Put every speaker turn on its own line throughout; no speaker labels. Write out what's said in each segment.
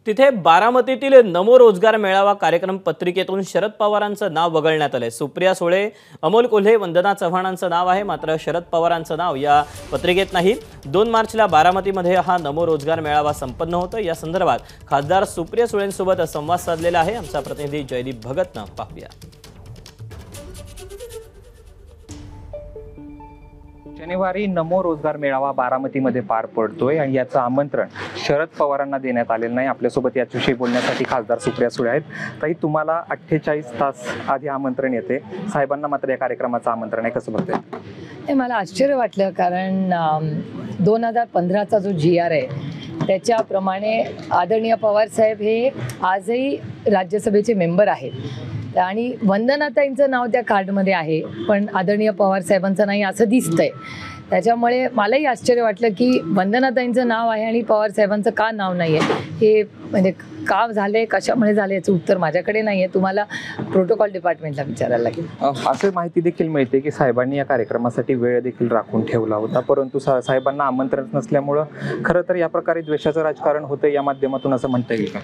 तिथे बारामतीतील नमो रोजगार मेळावा कार्यक्रम पत्रिकेतून शरद पवारांचं नाव वगळण्यात आलंय। सुप्रिया सुळे, अमोल कोल्हे, वंदना चव्हाणांचं नाव आहे, मात्र शरद पवारांचं नाव या पत्रिकेत नाही। 2 मार्चला बारामतीमध्ये हा नमो रोजगार मेळावा संपन्न होतो। या संदर्भात खासदार सुप्रिया सुळेंसोबत संवाद साधलेला आहे। आमचा प्रतिनिधी जयदीप भगतनं पाहूया।
शनिवारी नमो रोजगार मेळावा बारामतीमध्ये पार पडतोय आणि याचं आमंत्रण शरद पवारांना देण्यात आलेलं नाही। आपल्यासोबत याच्याविषयी बोलण्यासाठी खासदार सुप्रिया सुळे आहेत। ताई, तुम्हाला 48 तास आधी आमंत्रण येते, साहेबांना मात्र या कार्यक्रमाचं आमंत्रण आहे, कसं बघताय?
हे मला आश्चर्य वाटलं, कारण 2015चा जो GR आहे त्याच्याप्रमाणे आदरणीय पवार साहेब हे आजही राज्यसभेचे मेंबर आहेत आणि वंदनाताईंचं नाव त्या कार्डमध्ये आहे, पण आदरणीय पवार साहेबांचं नाही असं दिसतंय। त्याच्यामुळे मलाही आश्चर्य वाटलं की वंदनाताईंचं नाव आहे आणि पवार साहेबांचं का नाव नाही आहे, हे म्हणजे का झाले, कशामुळे झाले याचं उत्तर माझ्याकडे नाही आहे, तुम्हाला प्रोटोकॉल डिपार्टमेंटला विचारायला लागेल।
असं माहिती देखील मिळते की साहेबांनी या कार्यक्रमासाठी वेळ देखील राखून ठेवला होता, परंतु साहेबांना आमंत्रण नसल्यामुळं खरं तर या प्रकारे द्वेषाचं राजकारण होतं या माध्यमातून, असं म्हणता येईल का?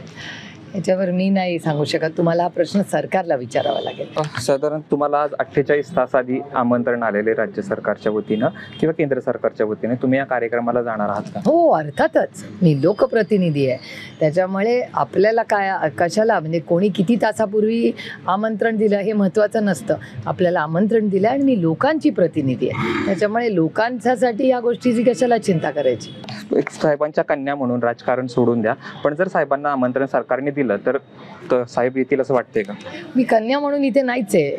याच्यावर मी नाही सांगू शकत, तुम्हाला हा प्रश्न सरकारला विचारावा लागेल।
साधारण तुम्हाला आज 48 तास आधी आमंत्रण आलेले राज्य सरकारच्या वतीनं किंवा केंद्र सरकारच्या वतीने, तुम्ही या कार्यक्रमाला जाणार आहात का?
हो, अर्थातच मी लोकप्रतिनिधी आहे, त्याच्यामुळे आपल्याला काय कशाला म्हणजे कोणी किती तासापूर्वी आमंत्रण दिलं हे महत्त्वाचं नसतं। आपल्याला आमंत्रण दिलं आणि मी लोकांची प्रतिनिधी आहे, त्याच्यामुळे लोकांच्यासाठी या गोष्टीची कशाला चिंता करायची।
एक साहेबांच्या कन्या म्हणून राजकारण सोडून द्या, पण जर साहेबांना आमंत्रण सरकारने दिलं तर साहेब येतील असं वाटतंय का?
मी कन्या म्हणून इथे नाहीच आहे,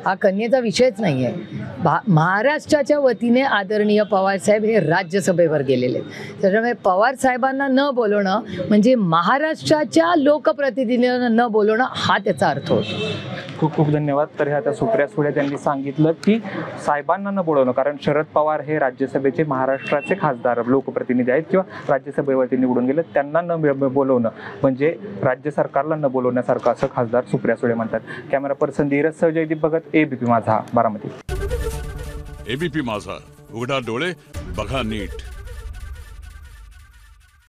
हा कन्येचा विषयच नाही आहे। महाराष्ट्राच्या वतीने आदरणीय पवार साहेब हे राज्यसभेवर गेलेले, त्याच्यामुळे पवार साहेबांना न बोलवणं म्हणजे महाराष्ट्राच्या लोकप्रतिनिधींना न बोलवणं हा त्याचा अर्थ होतो।
खूप खूप धन्यवाद। तर ह्या सुप्रिया सुळे त्यांनी सांगितलं की साहेबांना न बोलवणं, कारण शरद पवार हे राज्यसभेचे महाराष्ट्राचे खासदार लोकप्रतिनिधी आहेत किंवा राज्यसभेवरती निवडून गेले, त्यांना न बोलवणं म्हणजे राज्य सरकारला न बोलवण्यासारखं, असं खासदार सुप्रिया सुळे म्हणतात। कॅमेरा पर्सन धीरज सह, जयदीप भगत, ABP माझा, बारामती।
ABP माझा, उघडा डोळे बघा नीट।